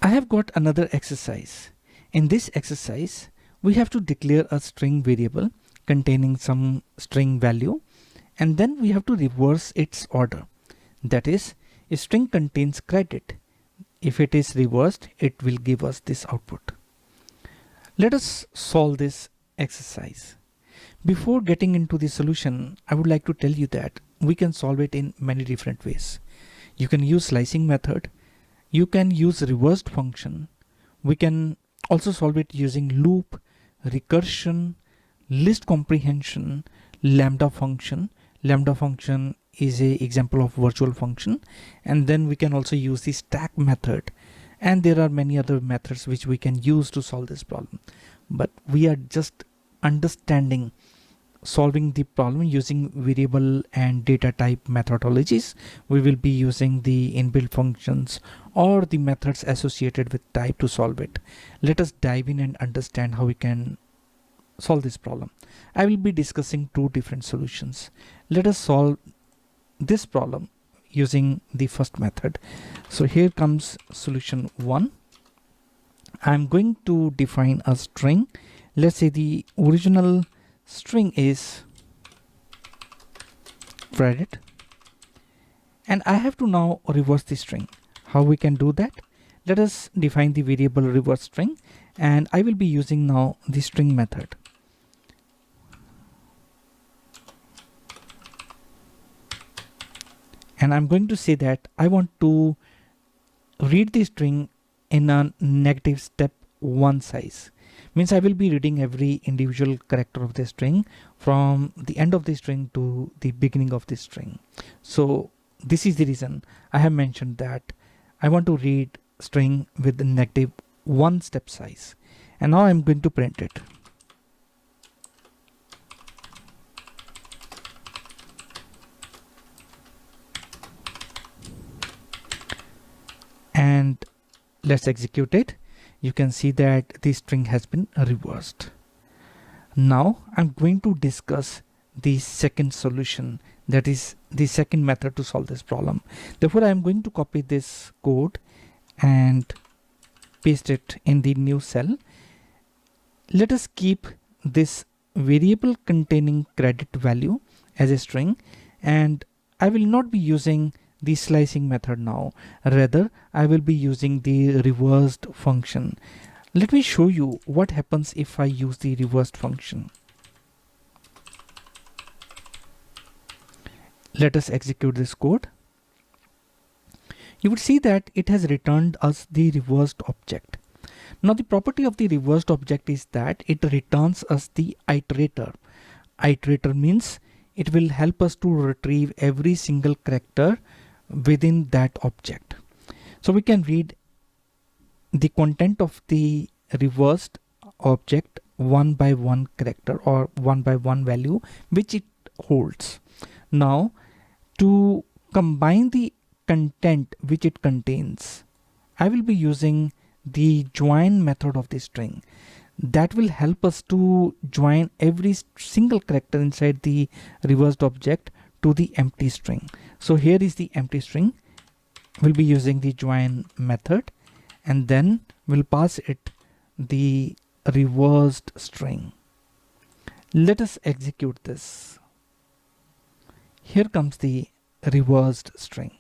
I have got another exercise. In this exercise, we have to declare a string variable containing some string value, and then we have to reverse its order. That is, a string contains credit. If it is reversed, it will give us this output. Let us solve this exercise. Before getting into the solution, I would like to tell you that we can solve it in many different ways. You can use slicing method. You can use reversed function. We can also solve it using loop, recursion, list comprehension, lambda function. Lambda function is an example of virtual function. And then we can also use the stack method. And there are many other methods which we can use to solve this problem. But we are just understanding solving the problem using variable and data type methodologies. We will be using the inbuilt functions or the methods associated with type to solve it. Let us dive in and understand how we can solve this problem. I will be discussing two different solutions. Let us solve this problem using the first method. So here comes solution 1. I'm going to define a string. Let's say the original string is credit, and I have to now reverse the string. How we can do that? Let us define the variable reverse string, and I will be using now the string method. And I'm going to say that I want to read the string in a negative step 1 size. Means I will be reading every individual character of the string from the end of the string to the beginning of the string. So this is the reason I have mentioned that I want to read string with the negative 1 step size. And now I'm going to print it. And let's execute it. You can see that the string has been reversed. Now I'm going to discuss the second solution, that is the second method to solve this problem. Therefore, I'm going to copy this code and paste it in the new cell. Let us keep this variable containing credit value as a string, and I will not be using the slicing method now. Rather, I will be using the reversed function. Let me show you what happens if I use the reversed function. Let us execute this code. You would see that it has returned us the reversed object. Now the property of the reversed object is that it returns us the iterator. Iterator means it will help us to retrieve every single character within that object. So we can read the content of the reversed object one by one character or one by one value which it holds. Now to combine the content which it contains, I will be using the join method of the string. That will help us to join every single character inside the reversed object to the empty string. So here is the empty string. We'll be using the join method, and then we'll pass it the reversed string. Let us execute this. Here comes the reversed string.